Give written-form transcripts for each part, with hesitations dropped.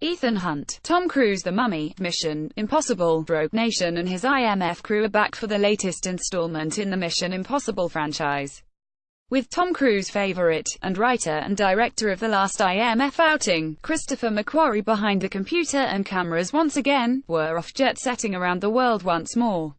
Ethan Hunt, Tom Cruise, The Mummy, Mission Impossible, Rogue Nation and his IMF crew are back for the latest installment in the Mission Impossible franchise. With Tom Cruise, favorite, and writer and director of the last IMF outing, Christopher McQuarrie behind the computer and cameras once again, we're off jet-setting around the world once more.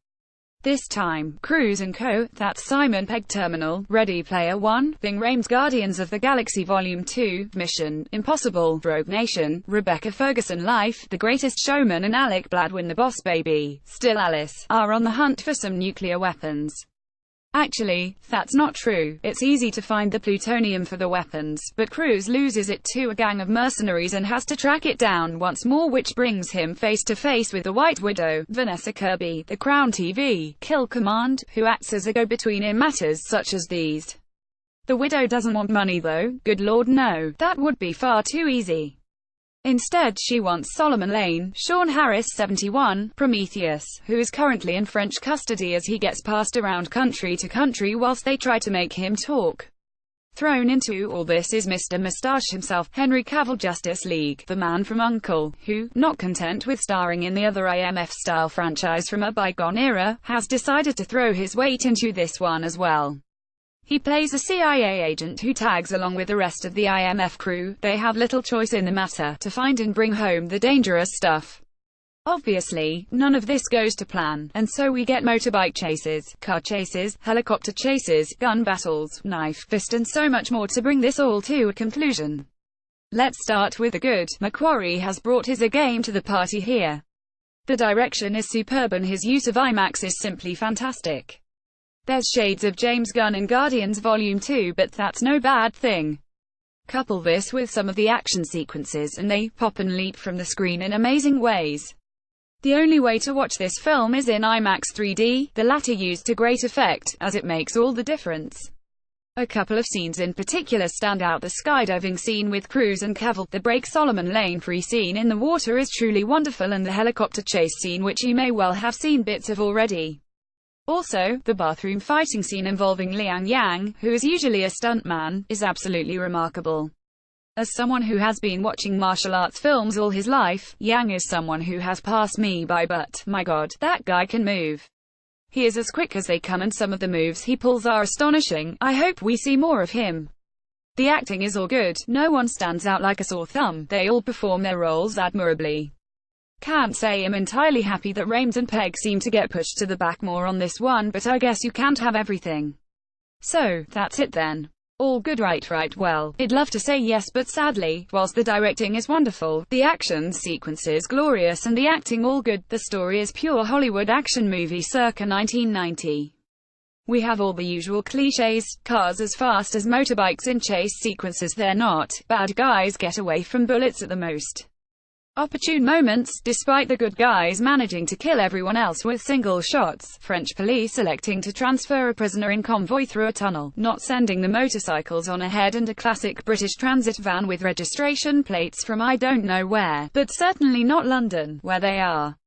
This time, Cruise and co. That's Simon Pegg Terminal, Ready Player One, Ving Rhames Guardians of the Galaxy Volume 2, Mission Impossible, Rogue Nation, Rebecca Ferguson Life, The Greatest Showman and Alec Baldwin The Boss Baby, Still Alice, are on the hunt for some nuclear weapons. Actually, that's not true. It's easy to find the plutonium for the weapons, but Cruise loses it to a gang of mercenaries and has to track it down once more, which brings him face to face with the White Widow, Vanessa Kirby, the Crown TV, Kill Command, who acts as a go-between in matters such as these. The Widow doesn't want money though, good lord no, that would be far too easy. Instead she wants Solomon Lane, Sean Harris 71, Prometheus, who is currently in French custody as he gets passed around country to country whilst they try to make him talk. Thrown into all this is Mr. Moustache himself, Henry Cavill Justice League, the man from U.N.C.L.E., who, not content with starring in the other IMF-style franchise from a bygone era, has decided to throw his weight into this one as well. He plays a CIA agent who tags along with the rest of the IMF crew. They have little choice in the matter, to find and bring home the dangerous stuff. Obviously, none of this goes to plan, and so we get motorbike chases, car chases, helicopter chases, gun battles, knife, fist and so much more to bring this all to a conclusion. Let's start with the good. McQuarrie has brought his A-game to the party here. The direction is superb and his use of IMAX is simply fantastic. There's shades of James Gunn in Guardians Volume 2, but that's no bad thing. Couple this with some of the action sequences and they pop and leap from the screen in amazing ways. The only way to watch this film is in IMAX 3D, the latter used to great effect, as it makes all the difference. A couple of scenes in particular stand out. The skydiving scene with Cruise and Cavill, the break Solomon Lane free scene in the water is truly wonderful, and the helicopter chase scene, which you may well have seen bits of already. Also, the bathroom fighting scene involving Liang Yang, who is usually a stuntman, is absolutely remarkable. As someone who has been watching martial arts films all his life, Yang is someone who has passed me by, but, my god, that guy can move. He is as quick as they come and some of the moves he pulls are astonishing. I hope we see more of him. The acting is all good, no one stands out like a sore thumb, they all perform their roles admirably. Can't say I'm entirely happy that Rhames and Pegg seem to get pushed to the back more on this one, but I guess you can't have everything. So, that's it then. All good, right, well, I'd love to say yes, but sadly, whilst the directing is wonderful, the action sequences glorious and the acting all good, the story is pure Hollywood action movie circa 1990. We have all the usual clichés, cars as fast as motorbikes in chase sequences, they're not, bad guys get away from bullets at the most opportune moments, despite the good guys managing to kill everyone else with single shots. French police electing to transfer a prisoner in convoy through a tunnel, not sending the motorcycles on ahead, and a classic British transit van with registration plates from I don't know where, but certainly not London, where they are.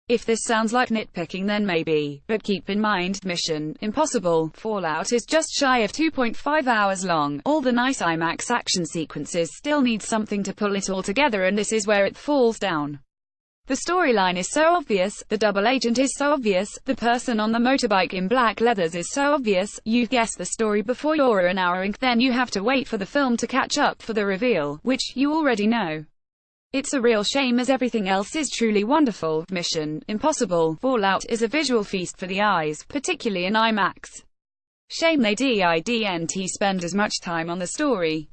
If this sounds like nitpicking then maybe, but keep in mind, Mission Impossible Fallout is just shy of 2.5 hours long. All the nice IMAX action sequences still need something to pull it all together, and this is where it falls down. The storyline is so obvious, the double agent is so obvious, the person on the motorbike in black leathers is so obvious, you guess the story before you're an hour in, then you have to wait for the film to catch up for the reveal, which you already know. It's a real shame as everything else is truly wonderful. Mission Impossible Fallout is a visual feast for the eyes, particularly in IMAX. Shame they didn't spend as much time on the story.